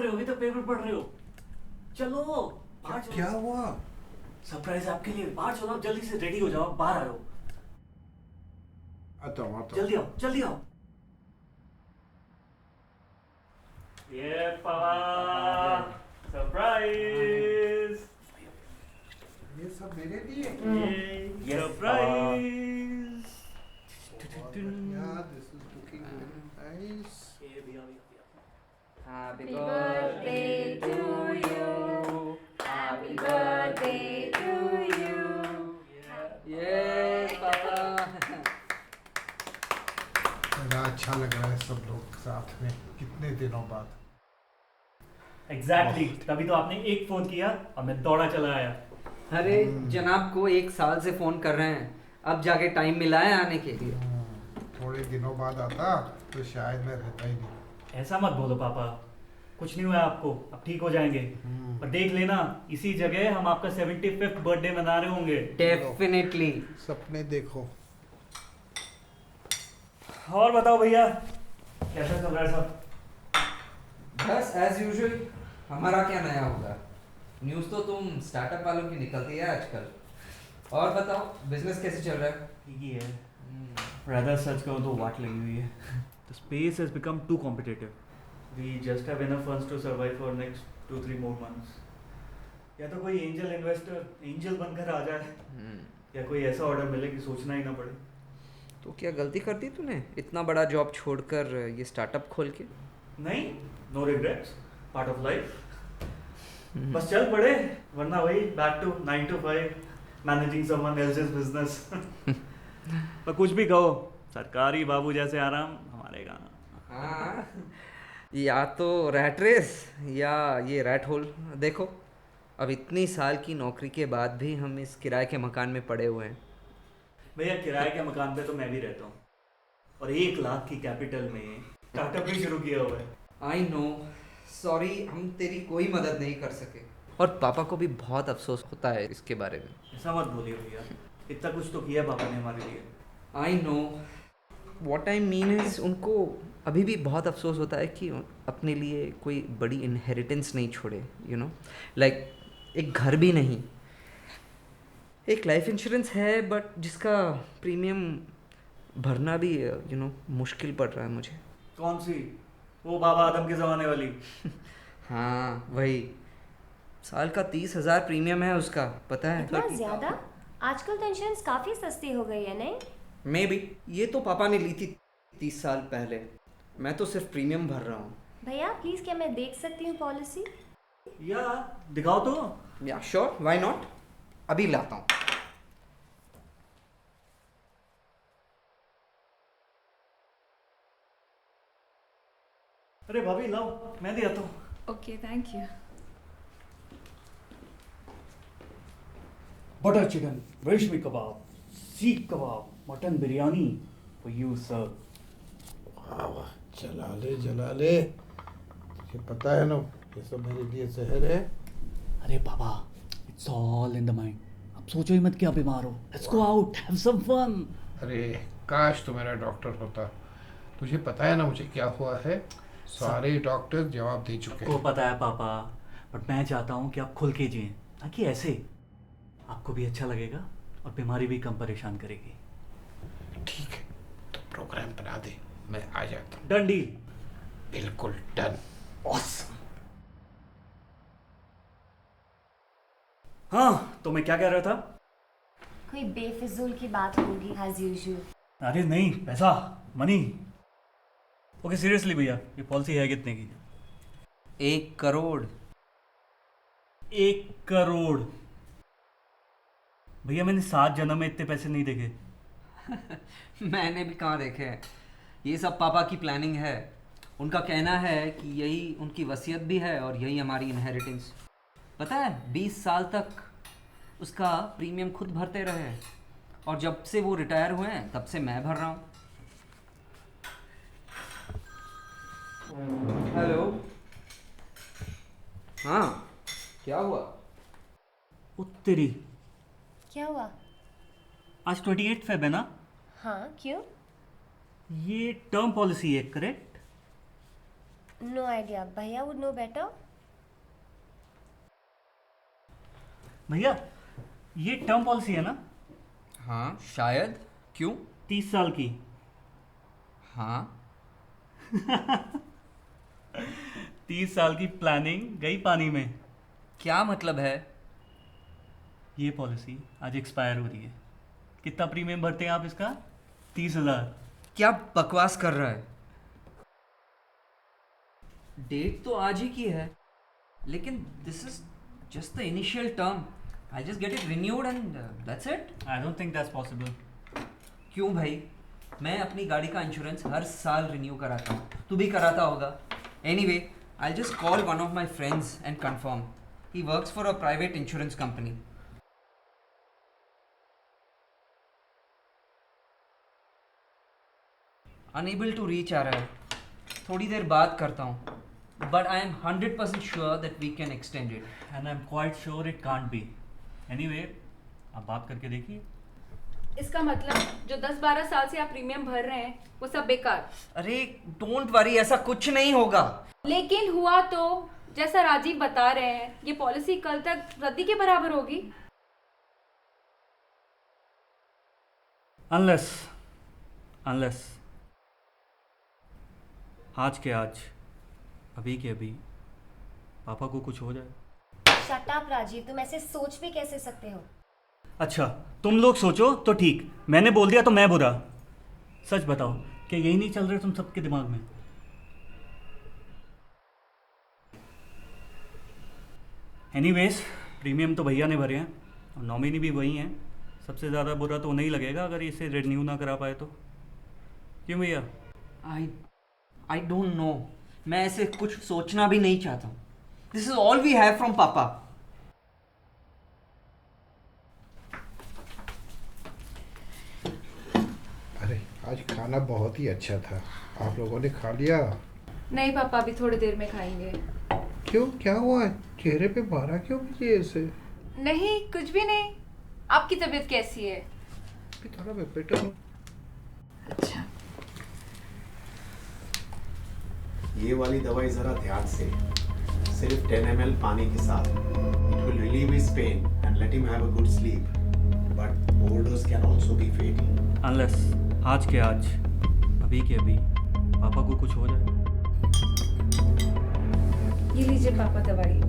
रहे हो? अभी तो पेपर पढ़ रहे हो। चलो बाहर चलो। क्या हुआ? सरप्राइज आपके लिए। बाहर चलो, जल्दी से रेडी हो जाओ, बाहर आओ। आता हूँ। जल्दी आओ, जल्दी आओ। ये पापा, सरप्राइज। ये सब मेरे लिए? ये surprise. This is looking very nice. ये भैया भैया। Happy Happy birthday to you. Happy birthday to you. ये पापा। बड़ा अच्छा लग रहा है सब लोग साथ में कितने दिनों बाद। एग्जैक्टली तभी तो आपने एक फोन किया और मैं दौड़ा चला आया। अरे जनाब को 1 साल से फोन कर रहे हैं, अब जाके टाइम मिला है आने के लिए। थोड़े दिनों बाद आता तो शायद मैं रहता ही नहीं। ऐसा मत बोलो पापा, कुछ नहीं हुआ आपको, अब ठीक हो जाएंगे। और देख लेना, इसी जगह हम आपका 75th बर्थडे मना रहे होंगे। डेफिनेटली। सपने देखो। और बताओ भैया, कैसा चल रहा है सब? बस एज यूजुअल, हमारा क्या नया होगा। न्यूज़ तो तुम स्टार्टअप वालों की निकलती है आजकल। और बताओ बिजनेस कैसे चल रहा है? ठीक ही है। Rather सच कहूँ तो वाट लगी हुई है। The space has become too competitive. We just have enough funds to survive for next 2-3 more months. या तो कोई एंजल बनकर आ जाए, या कोई ऐसा ऑर्डर मिले कि सोचना ही ना पड़े। तो क्या गलती कर दी तूने इतना बड़ा जॉब छोड़कर ये स्टार्टअप खोल के? नहीं, no regrets, part of life. बस चल पड़े, वरना वही back to 9 to 5 managing someone else's business. पर कुछ भी कहो, सरकारी बाबू जैसे आराम हमारे कहाँ। हाँ, या तो रैट रेस या ये रैट होल। देखो अब इतनी साल की नौकरी के बाद भी हम इस किराए के मकान में पड़े हुए हैं। भैया किराए के मकान पे तो मैं भी रहता हूँ, और 1 लाख की कैपिटल में स्टार्टअप भी शुरू किया हुआ है। आई नो, सॉरी हम तेरी कोई मदद नहीं कर सके, और पापा को भी बहुत अफसोस होता है इसके बारे में। ऐसा मत बोलिए भैया, इतना कुछ तो किया पापा ने हमारे लिए। I know, what I mean is उनको अभी भी बहुत अफसोस होता है कि अपने लिए कोई बड़ी इनहेरिटेंस नहीं छोड़े, यू नो, लाइक एक घर भी नहीं। एक लाइफ इंश्योरेंस है बट जिसका प्रीमियम भरना भी मुश्किल पड़ रहा है मुझे। कौन सी? वो बाबा आदम के ज़माने वाली? हाँ वही, साल का 30,000 प्रीमियम है उसका, पता है? इतना ज्यादा? आजकल तो इंश्योरेंस काफी सस्ती हो गई है नहीं? मे बी, ये तो पापा ने ली थी 30 साल पहले, मैं तो सिर्फ प्रीमियम भर रहा हूँ। भैया प्लीज, क्या मैं देख सकती हूँ पॉलिसी? या दिखाओ तो। या श्योर, व्हाई नॉट, अभी लाता हूँ। अरे भाभी लाओ, मैं दे आता हूँ। Okay, thank you. Butter chicken, reshmi kebab, seekh kebab, mutton biryani for you sir। वाह वाह, जला ले। तुझे पता है ना ये सब मेरे लिए जहर है। अरे बाबा, it's all in the mind। अब सोचो ही मत कि आप बीमार हो। Let's go out, have some fun। अरे काश तो मेरा डॉक्टर होता। तुझे पता है ना मुझे क्या हुआ है? सारे डॉक्टर जवाब दे चुके को हैं। पता है पापा, बट मैं चाहता हूँ कि आप खुल के जिएं, ताकि ऐसे आपको भी अच्छा लगेगा और बीमारी भी कम परेशान करेगी। ठीक है, तो प्रोग्राम बना दे, मैं आ जाता हूँ। Done deal. बिल्कुल डन। ऑसम। हाँ, तो मैं क्या कह रहा था? कोई बेफिजूल की बात होगी एज यूजुअल। अरे नहीं, पैसा, मनी। ओके सीरियसली भैया, ये पॉलिसी है कितने की? 1 करोड़। 1 करोड़? भैया मैंने 7 जन्म में इतने पैसे नहीं देखे। मैंने भी कहाँ देखे हैं, ये सब पापा की प्लानिंग है। उनका कहना है कि यही उनकी वसीयत भी है और यही हमारी इनहेरिटेंस। पता है 20 साल तक उसका प्रीमियम खुद भरते रहे, और जब से वो रिटायर हुए हैं तब से मैं भर रहा हूँ। हेलो, हाँ क्या हुआ? उत्तरी, क्या हुआ? आज 28 फेब है ना? हाँ क्यों? ये टर्म पॉलिसी है करेक्ट? नो आइडिया, भैया वुड नो बेटर। भैया ये टर्म पॉलिसी है ना? हाँ शायद। क्यों? 30 साल की। हाँ 30 साल की प्लानिंग गई पानी में। क्या मतलब है? ये पॉलिसी आज एक्सपायर हो रही है। कितना प्रीमियम भरते हैं आप इसका? 30,000। क्या बकवास कर रहा है? डेट तो आज ही की है, लेकिन this is just the initial term. I just get it renewed and that's it. I don't think that's possible. क्यों भाई? मैं अपनी गाड़ी का इंश्योरेंस हर साल रिन्यू कराता हूँ, तू भी कराता होगा। Anyway, I just call one of my friends and confirm. He works for a private insurance company. Unable to reach आ रहा है, थोड़ी देर बात करता हूँ, but I am 100% sure that we can extend it. And I am quite sure it can't be. Anyway, आप बात करके देखिए। इसका मतलब जो 10-12 साल से आप प्रीमियम भर रहे हैं वो सब बेकार। अरे डोंट वरी, ऐसा कुछ नहीं होगा। लेकिन हुआ तो जैसा राजीव बता रहे हैं, ये पॉलिसी कल तक रद्दी के बराबर होगी। अनलेस आज के आज, अभी के अभी पापा को कुछ हो जाए। शट अप राजीव, तुम ऐसे सोच भी कैसे सकते हो? अच्छा, तुम लोग सोचो तो ठीक, मैंने बोल दिया तो मैं बुरा। सच बताओ कि यही नहीं चल रहा तुम सबके दिमाग में? एनीवेज, प्रीमियम तो भैया ने भरे हैं और नॉमिनी भी वही हैं। सबसे ज़्यादा बुरा तो उन्हें ही लगेगा अगर इसे रिन्यू ना करा पाए तो। क्यों भैया? आई डोंट नो, मैं ऐसे कुछ सोचना भी नहीं चाहता हूँ। This is all we have from पापा। अरे आज खाना बहुत ही अच्छा था, आप लोगों ने खा लिया? नहीं पापा, अभी थोड़ी देर में खाएंगे। क्यों, क्या हुआ? चेहरे पे बारह क्यों कीजिए ऐसे? नहीं कुछ भी नहीं। आपकी तबीयत कैसी है? भी थोड़ा मैं बेटर हूँ। अच्छा। ये वाली दवाई जरा ध्यान से, सिर्फ 10 ml पानी के साथ। It will relieve his pain and let him have a good sleep, but overdose can also be fatal. Unless आज के आज, अभी के अभी पापा को कुछ हो जाए। ये लीजिए पापा दवाई।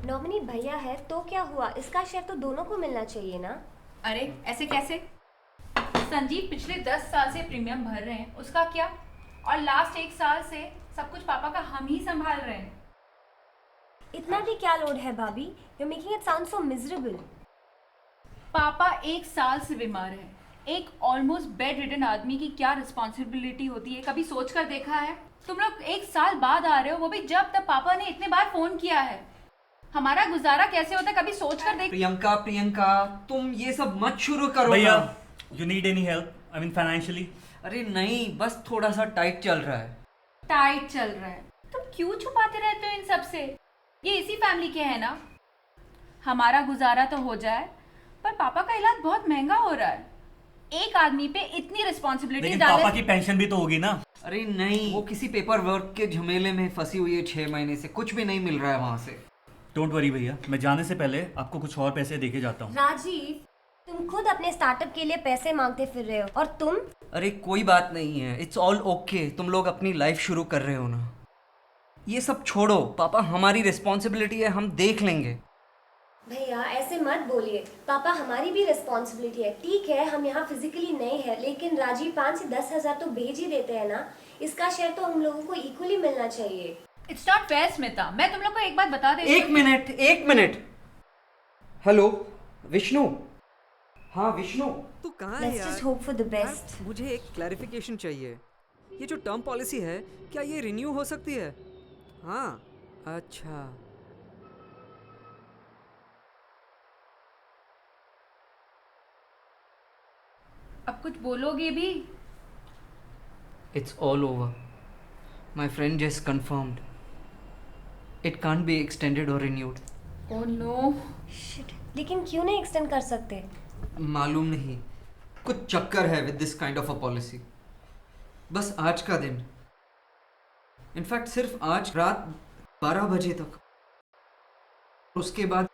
नॉमिनी भैया है तो क्या हुआ? इसका शेयर तो दोनों को मिलना चाहिए ना? अरे ऐसे कैसे? संजीव पिछले 10 साल से प्रीमियम भर रहे हैं, उसका क्या? और लास्ट 1 साल से सब कुछ पापा का हम ही संभाल रहे हैं। इतना भी क्या लोड है भाभी? You are making it sound so miserable. पापा 1 साल से बीमार है। एक ऑलमोस्ट बेड रिडन आदमी की क्या रिस्पॉन्सिबिलिटी होती है, कभी सोच कर देखा है? तुम लोग 1 साल बाद आ रहे हो, वो भी जब तब पापा ने इतने बार फोन किया है। हमारा गुजारा कैसे होता है, कभी सोच कर देख। प्रियंका, तुम ये सब मत शुरू करो भैया, ना। You need any help? I mean financially? अरे नहीं, बस थोड़ा सा टाइट चल रहा है। टाइट चल रहा है? तुम क्यों छुपाते रहते हो इन सब से? ये इसी फैमिली के हैं ना। हमारा गुजारा तो हो जाए, पर पापा का इलाज बहुत महंगा हो रहा है। एक आदमी पे इतनी रिस्पॉन्सिबिलिटी लेकिन डाले। पापा की पेंशन भी तो होगी ना? अरे नहीं, वो किसी पेपर वर्क के झमेले में फंसी हुई है 6 महीने से, कुछ भी नहीं मिल रहा है वहां से। डोंट वरी भैया, मैं जाने से पहले आपको कुछ और पैसे देके जाता हूँ। राजीव, तुम खुद अपने स्टार्टअप के लिए पैसे मांगते फिर रहे हो और तुम। अरे कोई बात नहीं है, इट्स ऑल ओके। तुम लोग अपनी लाइफ शुरू कर रहे हो ना, ये सब छोड़ो। पापा, हमारी रिस्पॉन्सिबिलिटी है, हम देख लेंगे। भैया ऐसे मत बोलिए, पापा हमारी भी रिस्पॉन्सिबिलिटी है। ठीक है हम यहाँ फिजिकली नहीं है, लेकिन राजीव 5 से 10 हजार तो भेज ही देते हैं ना। इसका शेयर तो हम लोगों को इक्वली मिलना चाहिए। इट्स नॉट फेयर स्मिता, मैं तुम लोग को एक बात बता देती हूँ। एक मिनट। हेलो विष्णु। हाँ विष्णु, तू कहाँ है Let's यार? just hope for the best. यार, मुझे एक क्लैरिफिकेशन चाहिए। ये जो टर्म पॉलिसी है, क्या ये रिन्यू हो सकती है? हाँ, अच्छा। अब कुछ बोलोगे भी? It's all over. My friend just confirmed. It can't be extended or renewed. Oh no. Shit, लेकिन क्यों नहीं एक्सटेंड कर सकते? मालूम नहीं, कुछ चक्कर है with this kind of a policy. बस आज का दिन, इनफैक्ट सिर्फ आज रात 12 बजे तक, उसके बाद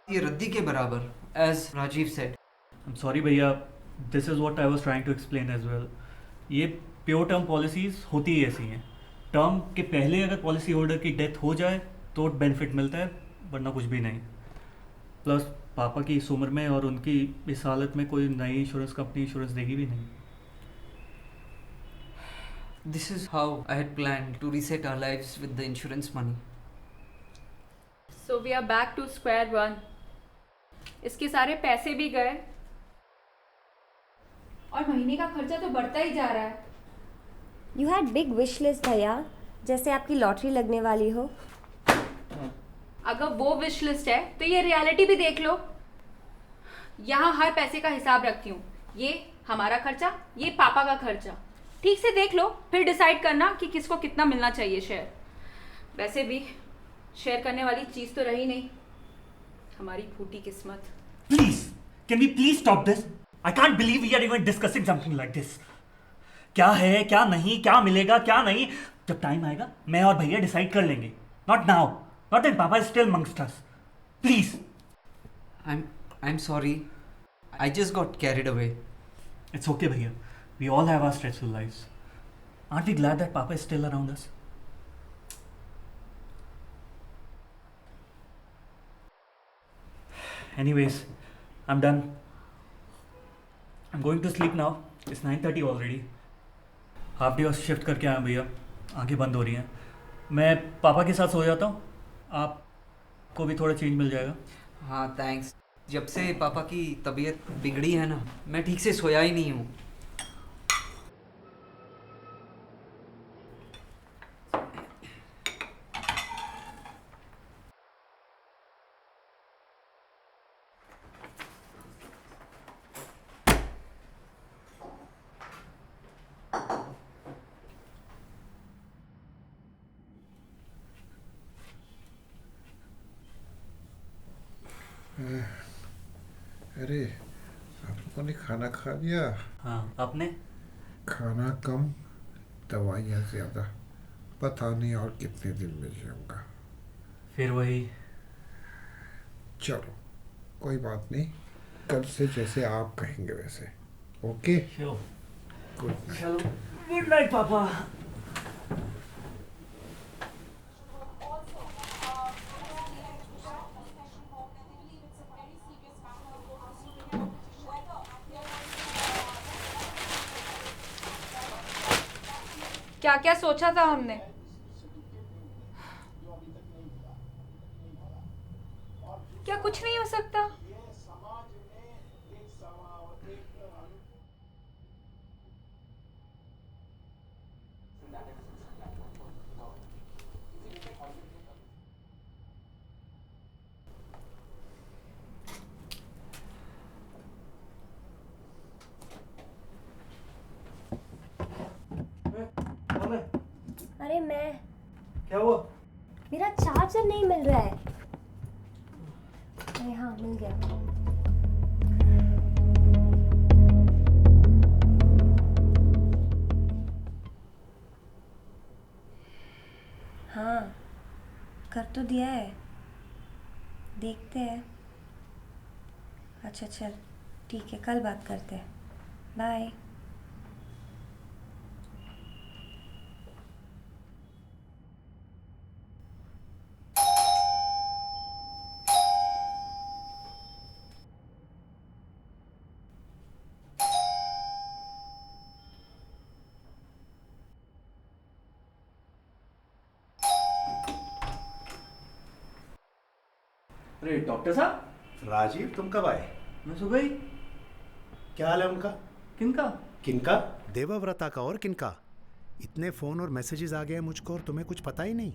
ये रद्दी के बराबर, as Rajiv said. I'm sorry भैया, this is what I was trying to explain as well. ये प्योर टर्म पॉलिसीज होती ही ऐसी हैं. टर्म के पहले अगर पॉलिसी होल्डर की डेथ हो जाए तो बेनिफिट मिलता है, वरना कुछ भी नहीं. प्लस पापा की इस उम्र में और उनकी इस हालत में कोई नई इंश्योरेंस कंपनी इंश्योरेंस देगी भी नहीं. This is how I had planned to reset our lives with the insurance money. So we are back to square one. इसके सारे पैसे भी गए और महीने का खर्चा तो बढ़ता ही जा रहा है. You had big wish list भैया, जैसे आपकी लॉटरी लगने वाली हो. अगर वो विश लिस्ट है तो ये रियलिटी भी देख लो. यहाँ हर पैसे का हिसाब रखती हूँ. ये हमारा खर्चा, ये पापा का खर्चा. ठीक से देख लो, फिर डिसाइड करना कि किसको कितना मिलना चाहिए शेयर. वैसे भी शेयर करने वाली चीज़ तो रही नहीं, हमारी फूटी किस्मत. Please, can we please stop this? I can't believe we are even discussing something like this. क्या है, क्या नहीं, क्या मिलेगा, क्या नहीं, जब टाइम आएगा मैं और भैया डिसाइड कर लेंगे. Not now. Not when Papa is still amongst us. Please. I'm sorry. I just got carried away. It's okay भैया. We all have our stressful lives. Aren't we glad that Papa is still around us? Anyways, I'm done. I'm going to sleep now. It's 9:30 already. Half day shift करके आया भैया, आंखें बंद हो रही हैं. मैं पापा के साथ सो जाता हूँ, आपको भी थोड़ा चेंज मिल जाएगा. हाँ थैंक्स. जब से पापा की तबीयत बिगड़ी है ना, मैं ठीक से सोया ही नहीं हूँ. अरे आप लोगों ने खाना खा लिया? हाँ, आपने? खाना कम, दवाइयाँ ज़्यादा. पता नहीं और कितने दिन में जाऊँगा. फिर वही. चलो कोई बात नहीं, कल से जैसे आप कहेंगे वैसे. Okay, sure. Good night. चलो, गुड नाइट पापा. क्या क्या सोचा था हमने. क्या कुछ नहीं हो सकता? अरे मैं, क्या हुआ? मेरा चार्जर नहीं मिल रहा है. अरे हाँ, मिल गया. हाँ, कर तो दिया है, देखते हैं. अच्छा चल, ठीक है, कल बात करते हैं. बाय. अरे डॉक्टर साहब, राजीव, तुम कब आए? मैं सुबह ही. क्या हाल है उनका? किनका? किनका? देवव्रता का. और किनका? इतने फोन और मैसेजेस आ गए हैं मुझको और तुम्हें कुछ पता ही नहीं.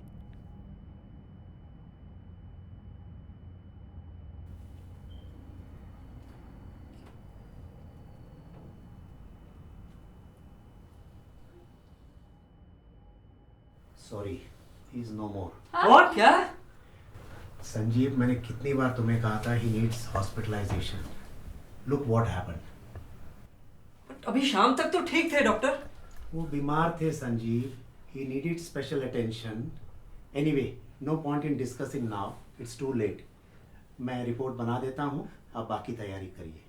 Sorry, he is no more. What? क्या? संजीव, मैंने कितनी बार तुम्हें कहा था he needs hospitalization. Look what happened. अभी शाम तक तो ठीक थे डॉक्टर। वो बीमार थे Sanjeev. He needed special attention. Anyway, no point in discussing now. It's too late. मैं रिपोर्ट बना देता हूँ, आप बाकी तैयारी करिए।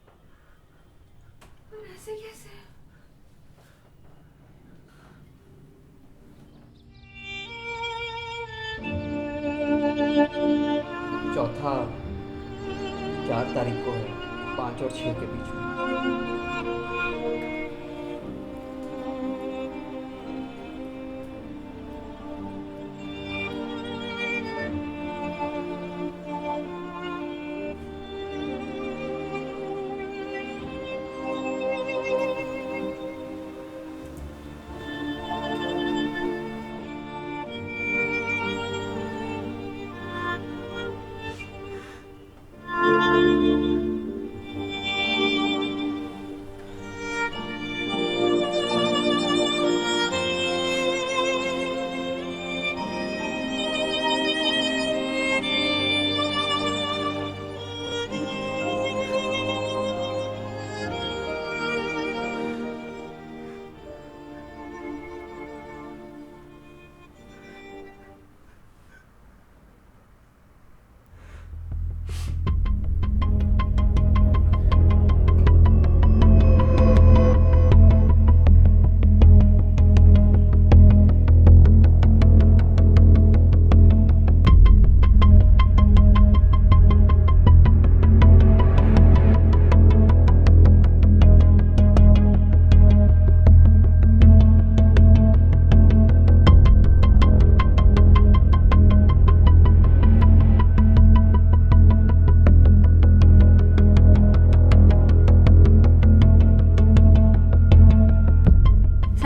ऐसे कैसे? चौथा 4 तारीख को है, 5 और 6 के बीच में।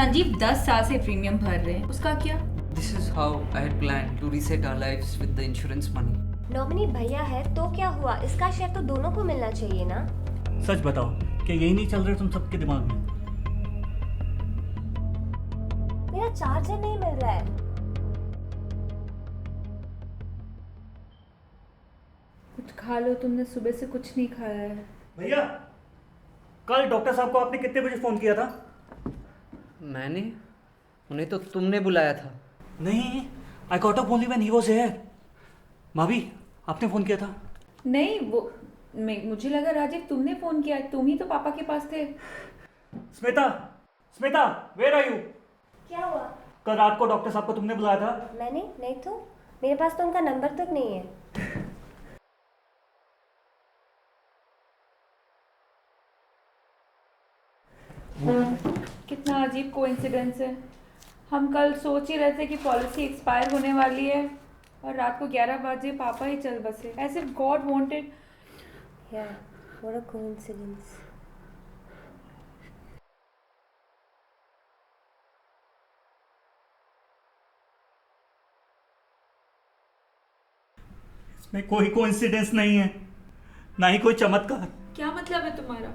संजीव 10 साल से प्रीमियम भर रहे हैं, उसका क्या? This is how I had planned to reset our lives with the insurance money. Nominee भैया है तो क्या हुआ, इसका शेयर तो दोनों को मिलना चाहिए ना। सच बताओ कि यही नहीं चल रहा तुम सबके दिमाग में? मेरा चार्जर नहीं मिल रहा है। कुछ खा लो, तुमने सुबह से कुछ नहीं खाया है। भैया, कल डॉक्टर साहब को आपने कितने बजे फोन किया था? मैंने? उन्हें तो तुमने बुलाया था। नहीं, I got up only when he was here. भाभी, आपने फोन किया था? नहीं, वो मुझे लगा राजीव तुमने फोन किया, तुम ही तो पापा के पास थे। Smita, Smita, where are you? क्या हुआ? कल रात को डॉक्टर साहब को तुमने बुलाया था? मैंने नहीं तो, मेरे पास तो उनका नंबर तक नहीं है। कितना अजीब कोइंसिडेंस है। हम कल सोच ही रहे थे कि पॉलिसी एक्सपायर होने वाली है और रात को 11 बजे पापा ही चल बसे। ऐसे गॉड वांटेड। या व्हाट अ कोइंसिडेंस। इसमें कोई कोइंसिडेंस नहीं है, ना ही कोई चमत्कार। क्या मतलब है तुम्हारा?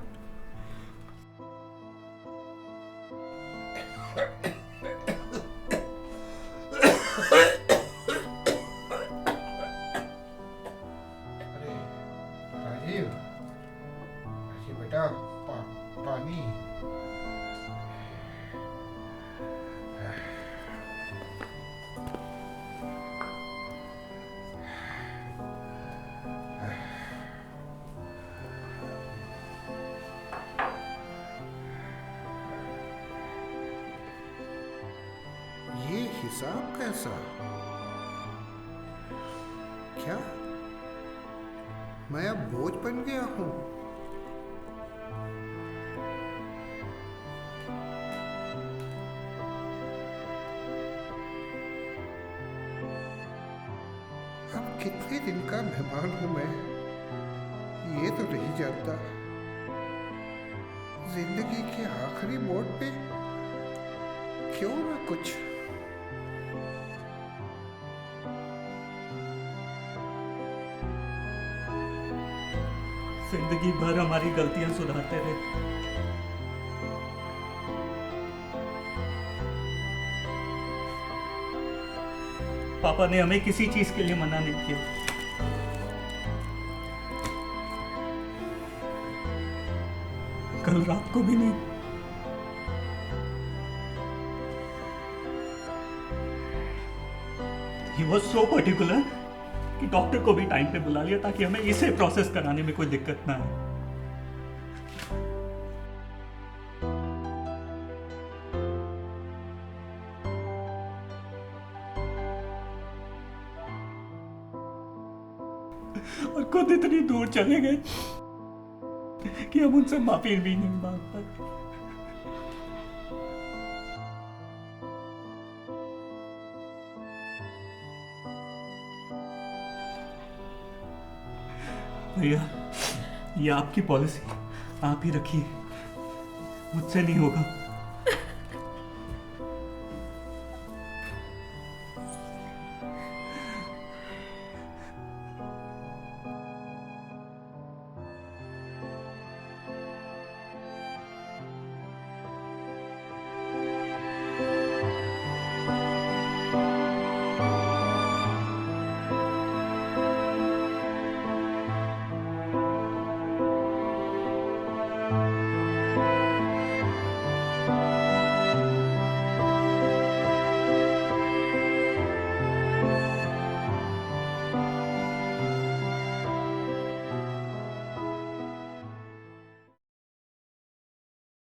अरे राजीव, राजीव बेटा, पानी। ये हिसाब कैसा? क्या मैं अब बोझ बन गया हूं? अब कितने दिन का मेहमान हूं मैं, ये तो नहीं जानता। जिंदगी के आखिरी मोड़ पे क्यों ना कुछ। जिंदगी भर हमारी गलतियां सुधारते रहे। पापा ने हमें किसी चीज के लिए मना नहीं किया। कल रात को भी नहीं। He was so particular कि डॉक्टर को भी टाइम पे बुला लिया ताकि हमें इसे प्रोसेस कराने में कोई दिक्कत ना आए। और खुद इतनी दूर चले गए कि हम उनसे माफी भी नहीं मांग पाए। भैया, ये आपकी पॉलिसी, आप ही रखिए, मुझसे नहीं होगा।